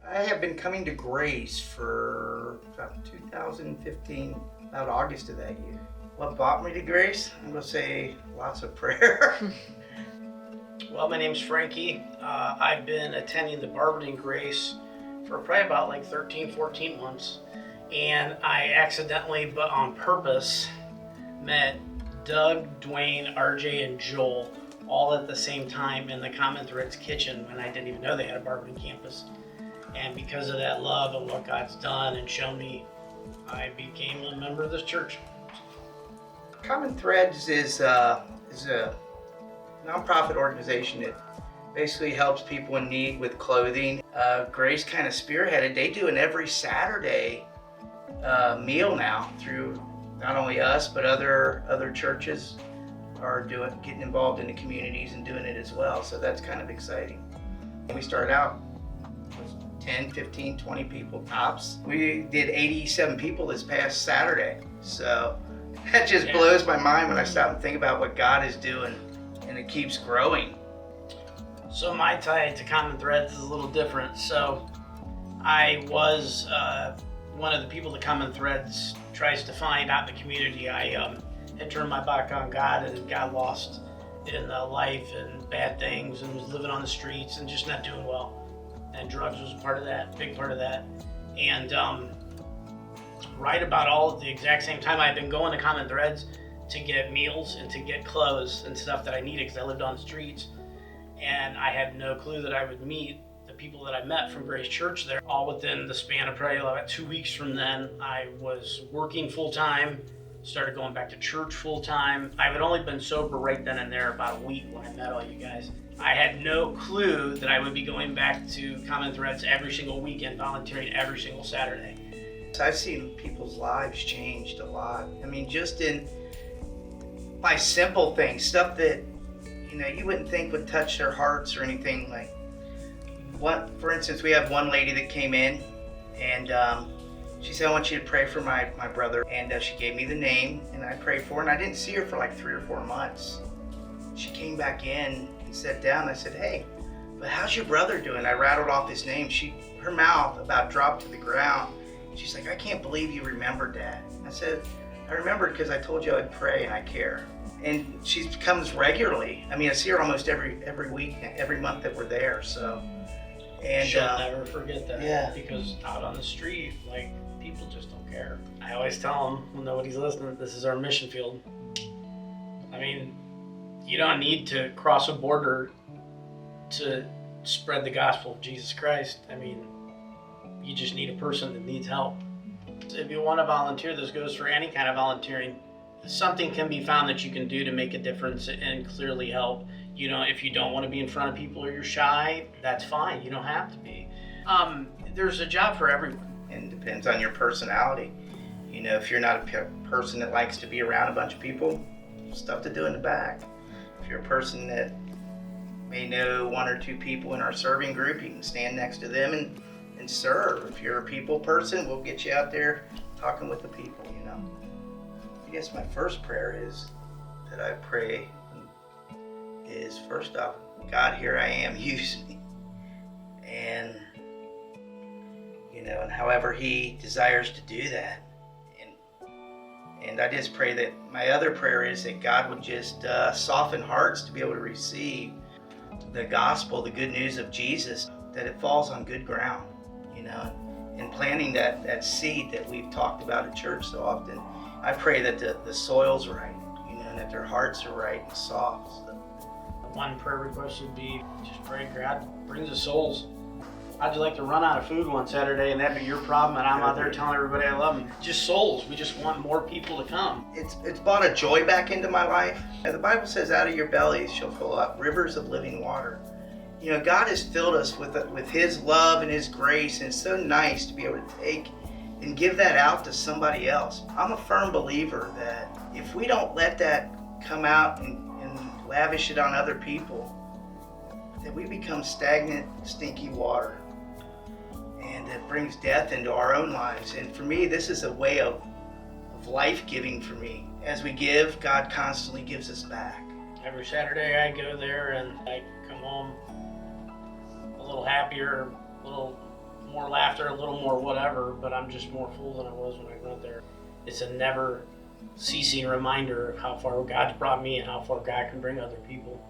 I have been coming to Grace for about 2015, about August of that year. What brought me to Grace? I'm going to say lots of prayer. Well, my name's Frankie. I've been attending the Barberton Grace for probably about like 13, 14 months. And I accidentally, but on purpose, met Doug, Dwayne, RJ, and Joel all at the same time in the Common Threads kitchen when I didn't even know they had a Barberton campus. And because of that love and what God's done and shown me, I became a member of this church. Common Threads is a nonprofit organization that basically helps people in need with clothing. Grace kind of spearheaded. They do an every Saturday meal now through not only us but other churches are getting involved in the communities and doing it as well. So that's kind of exciting. We started out with 10, 15, 20 people tops. We did 87 people this past Saturday. So that just blows my mind when I stop and think about what God is doing, and it keeps growing. So my tie to Common Threads is a little different. So I was one of the people that Common Threads tries to find out in the community. I had turned my back on God and got lost in life and bad things and was living on the streets and just not doing well. And drugs was a part of that, big part of that. And right about all at the exact same time, I'd been going to Common Threads to get meals and to get clothes and stuff that I needed because I lived on the streets. And I had no clue that I would meet the people that I met from Grace Church there. All within the span of probably about 2 weeks from then, I was working full time, started going back to church full time. I had only been sober right then and there about a week when I met all you guys. I had no clue that I would be going back to Common Threads every single weekend, volunteering every single Saturday. I've seen people's lives changed a lot. I mean, just in by simple things, stuff that you wouldn't think would touch their hearts or anything. Like, for instance, we have one lady that came in and she said, I want you to pray for my brother. And she gave me the name and I prayed for her, and I didn't see her for like 3 or 4 months. She came back in and sat down. I said, hey, but how's your brother doing? I rattled off his name. Her mouth about dropped to the ground. She's like, I can't believe you remembered that. I said, I remembered because I told you I'd pray and I care. And she comes regularly. I mean, I see her almost every week, every month that we're there. So, and she'll never forget that. Yeah. Because out on the street, like, people just don't care. I always tell them when nobody's listening, this is our mission field. I mean, you don't need to cross a border to spread the gospel of Jesus Christ. I mean, you just need a person that needs help. If you want to volunteer, this goes for any kind of volunteering. Something can be found that you can do to make a difference and clearly help. If you don't want to be in front of people or you're shy, that's fine. You don't have to be. There's a job for everyone. And it depends on your personality. If you're not a person that likes to be around a bunch of people, stuff to do in the back. If you're a person that may know 1 or 2 people in our serving group, you can stand next to them and serve. If you're a people person, we'll get you out there talking with the people, I guess my first prayer is that I pray is, first off, God, here I am, use me. And, and however He desires to do that. And I just pray that my other prayer is that God would just soften hearts to be able to receive the gospel, the good news of Jesus, that it falls on good ground, and planting that seed that we've talked about at church so often. I pray that the soil's right, and that their hearts are right and soft. So. One prayer request would be just pray God brings us souls. How'd you like to run out of food one Saturday and that be your problem, and I'm out there telling everybody I love them? Just souls. We just want more people to come. It's brought a joy back into my life. The Bible says, out of your bellies shall flow up rivers of living water. God has filled us with His love and His grace, and it's so nice to be able to take and give that out to somebody else. I'm a firm believer that if we don't let that come out and lavish it on other people, that we become stagnant, stinky water. And it brings death into our own lives. And for me, this is a way of life-giving for me. As we give, God constantly gives us back. Every Saturday I go there and I come home a little happier, a little more laughter, a little more whatever, but I'm just more full than I was when I went there. It's a never ceasing reminder of how far God's brought me and how far God can bring other people.